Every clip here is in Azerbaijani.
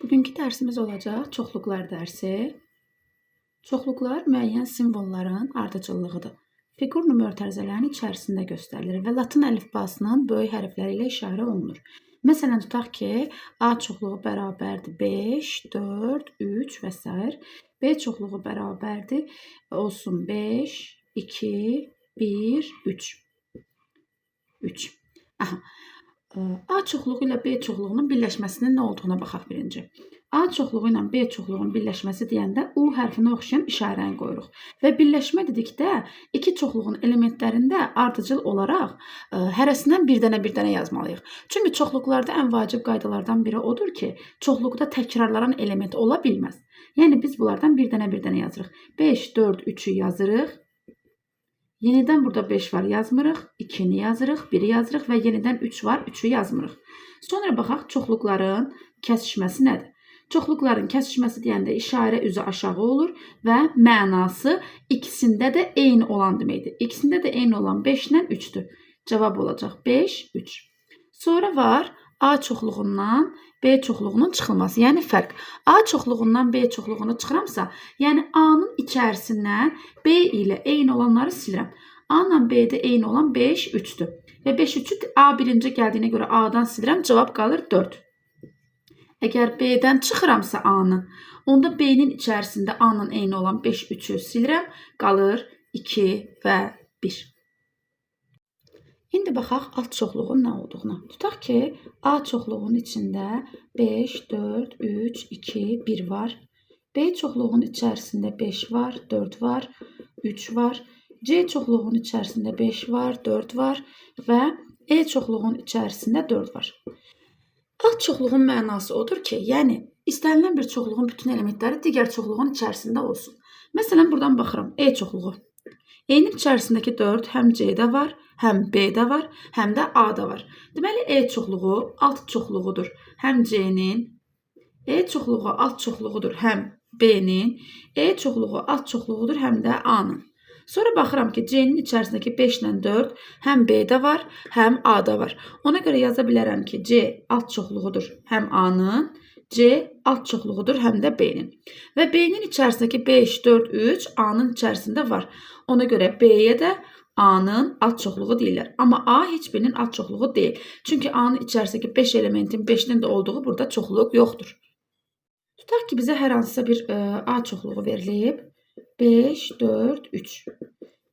Bugünkü dərsimiz olacaq çoxluqlar dərsi. Çoxluqlar müəyyən simvolların ardıcıllığıdır. Fiqur mötərizələrin içərisində göstərilir və Latın əlifbasının böyük hərfləri ilə işarə olunur. Məsələn, tutaq ki, A çoxluğu bərabərdir 5, 4, 3 və s. B çoxluğu bərabərdir olsun 5, 2, 1, 3. Aha. A çoxluğu ilə B çoxluğunun birləşməsinin nə olduğuna baxaq birinci. A çoxluğu ilə B çoxluğunun birləşməsi deyəndə U hərfinə oxşayan işarəni qoyuruq. Və birləşmə dedikdə iki çoxluğun elementlərində ardıcıl olaraq hərəsindən bir dənə yazmalıyıq. Çünki çoxluqlarda ən vacib qaydalardan biri odur ki, çoxluqda təkrarlanan element ola bilməz. Yəni biz bunlardan bir dənə yazırıq. 5, 4, 3-ü yazırıq. Yenidən burada 5 var, yazmırıq. 2-ni yazırıq, 1-i yazırıq və yenidən 3 var, 3-ü yazmırıq. Sonra baxaq, çoxluqların kəsişməsi nədir? Çoxluqların kəsişməsi deyəndə işarə üzü aşağı olur və mənası ikisində də eyni olan deməkdir. İkisində də eyni olan 5 ilə 3-dür. Cavab olacaq 5, 3. Sonra var A çoxluğundan B çoxluğunun çıxılması, yəni fərq. A çoxluğundan B çoxluğunu çıxıramsa, yəni A-nın içərisindən B ilə eyni olanları silirəm. A ilə B-də eyni olan 5, 3-dür. Və 5, 3-ü A birinci gəldiyinə görə A-dan silirəm, cavab qalır 4. Əgər B-dən çıxıramsa A-nı, onda B-nin içərisində A-nın eyni olan 5, 3-ü silirəm, qalır 2 və 1. İndi baxaq alt çoxluğun nə olduğuna. Tutaq ki, A çoxluğunun içində 5, 4, 3, 2, 1 var. B çoxluğunun içərisində 5 var, 4 var, 3 var. C çoxluğunun içərisində 5 var, 4 var və E çoxluğunun içərisində 4 var. Alt çoxluğun mənası odur ki, yəni istənilən bir çoxluğun bütün elementləri digər çoxluğun içərisində olsun. Məsələn, buradan baxıram. E çoxluğu. E-nin içərisindəki 4 həm C-də var, həm B-də var, həm də A-da var. Deməli, E çoxluğu alt çoxluğudur həm C-nin, E çoxluğu alt çoxluğudur həm B-nin, E çoxluğu alt çoxluğudur həm də A-nın. Sonra baxıram ki, C-nin içərisindəki 5 ilə 4 həm B-də var, həm A-da var. Ona görə yaza bilərəm ki, C alt çoxluğudur həm A-nın, C alt çoxluğudur həm də B-nin. Və B-nin içərisindəki 5, 4, 3 A-nın içərisində var. Ona görə B-yə də A-nın alt çoxluğu deyirlər. Amma A heç birinin alt çoxluğu deyil. Çünki A-nın içərisindəki 5 elementin 5-nin də olduğu burada çoxluq yoxdur. Tutaq ki, bizə hər hansısa bir A çoxluğu verilib. 5, 4, 3.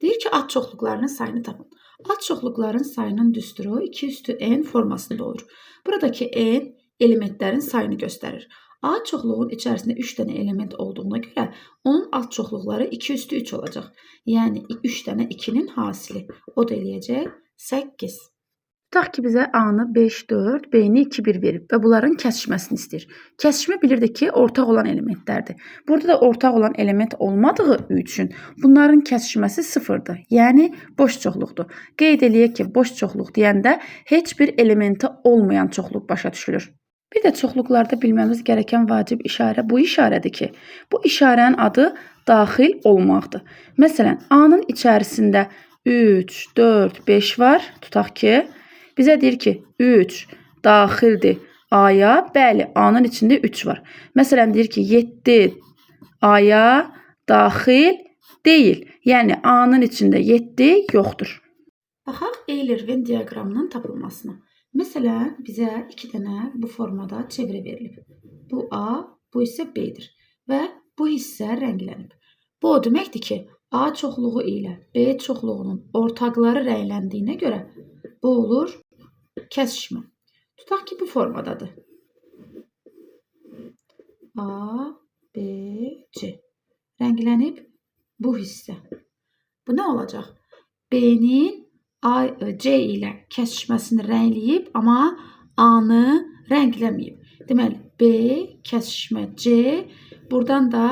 Deyir ki, alt çoxluqlarının sayını tapın. Alt çoxluqların sayının düsturu 2 üstü n formasında olur. Buradakı n elementlərin sayını göstərir. A çoxluğun içərisində 3 dənə element olduğuna görə onun alt çoxluqları 2 üstü 3 olacaq. Yəni 3 dənə 2-nin hasili. O da eləyəcək 8. Tutaq ki, bizə A-nı 5, 4, B-ni 2, 1 verib və bunların kəsişməsini istəyir. Kəsişmə bilirdik ki, ortaq olan elementlərdir. Burada da ortaq olan element olmadığı üçün bunların kəsişməsi 0-dır. Yəni boş çoxluqdur. Qeyd eləyək ki, boş çoxluq deyəndə heç bir elementi olmayan çoxluq başa düşülür. Bir də çoxluqlarda bilməmiz gərəkən vacib işarə bu işarədir ki, bu işarənin adı daxil olmaqdır. Məsələn, A-nın içərisində 3, 4, 5 var. Tutaq ki, bizə deyir ki, 3 daxildir A-ya. Bəli, A-nın içində 3 var. Məsələn, deyir ki, 7 A-ya daxil deyil. Yəni, A-nın içində 7 yoxdur. Baxaq Euler-Venn diaqramının tapılmasına. Məsələn, bizə 2 dənə bu formada çevrə verilib. Bu A, bu isə B-dir və bu hissə rənglənib. Bu o deməkdir ki, A çoxluğu ilə B çoxluğunun ortaqları rəngləndiyinə görə bu olur kəsişmə. Tutaq ki, bu formadadır. A, B, C. Rənglənib bu hissə. Bu nə olacaq? B-nin C ilə kəsişməsini rəngləyib, amma A-nı rəngləməyib. Deməli, B kəsişmə C, buradan da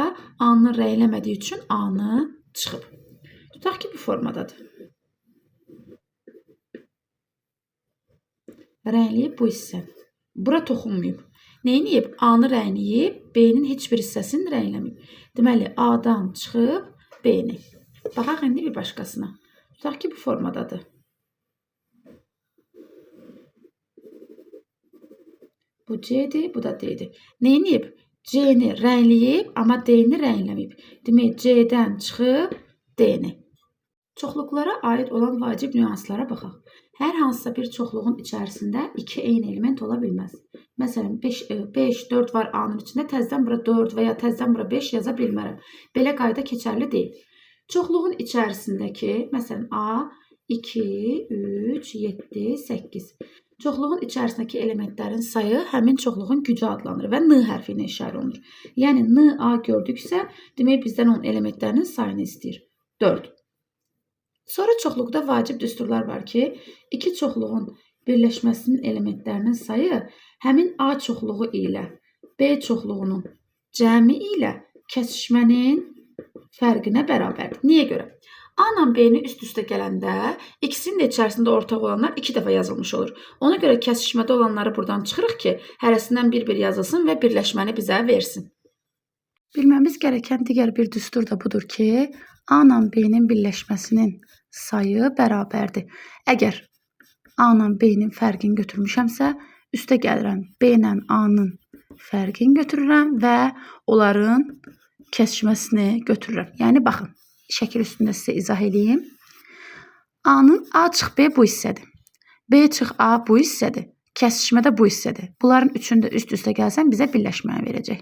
A-nı rəngləmədiyi üçün A-nı çıxıb. Tutaq ki, bu formadadır. Rəngləyib bu hissə. Bura toxunmayıb. Neyiniyib? A-nı rəngləyib, B-nin heç bir hissəsini rəngləməyib. Deməli, A-dan çıxıb B-ni. Baxaq indi bir başqasına. Tutaq ki, bu formadadır. Bu C'dir, bu da D'dir. Neyniyib? C'ni rəngləyib, amma D'ni rəngləməyib. Demək, C'dən çıxıb D'ni. Çoxluqlara aid olan vacib nüanslara baxaq. Hər hansısa bir çoxluğun içərisində 2 eyni element ola bilməz. Məsələn, 5, 4 var A-nın içində, təzədən bura 4 və ya təzədən bura 5 yaza bilmərəm. Belə qayda keçərli deyil. Çoxluğun içərisindəki, məsələn, A, 2, 3, 7, 8. Çoxluğun içərisindəki elementlərin sayı həmin çoxluğun gücü adlanır və N hərfi ilə işarə olunur. Yəni, N-A gördüksə, demək bizdən onun elementlərinin sayını istəyir. 4. Sonra çoxluqda vacib düsturlar var ki, iki çoxluğun birləşməsinin elementlərinin sayı həmin A çoxluğu ilə B çoxluğunun cəmi ilə kəsişmənin fərqinə bərabərdir. Niyə görə? A ilə B-ni üst-üstə gələndə ikisinin də içərisində ortaq olanlar 2 dəfə yazılmış olur. Ona görə kəsişmədə olanları buradan çıxırıq ki, hərəsindən bir-bir yazılsın və birləşməni bizə versin. Bilməmiz gərəkən digər bir düstur da budur ki, A ilə B-nin birləşməsinin sayı bərabərdir. Əgər A ilə B-nin fərqini götürmüşəmsə, üstə gəlirəm B ilə A-nın fərqini götürürəm və onların kəsişməsini götürürəm. Yəni, baxın, şəkil üstündə sizə izah edeyim. A-nın A çıx B bu hissədir. B çıx A bu hissədir. Kəsişmədə bu hissədir. Bunların üçünü də üst-üstə gəlsən bizə birləşməni verəcək.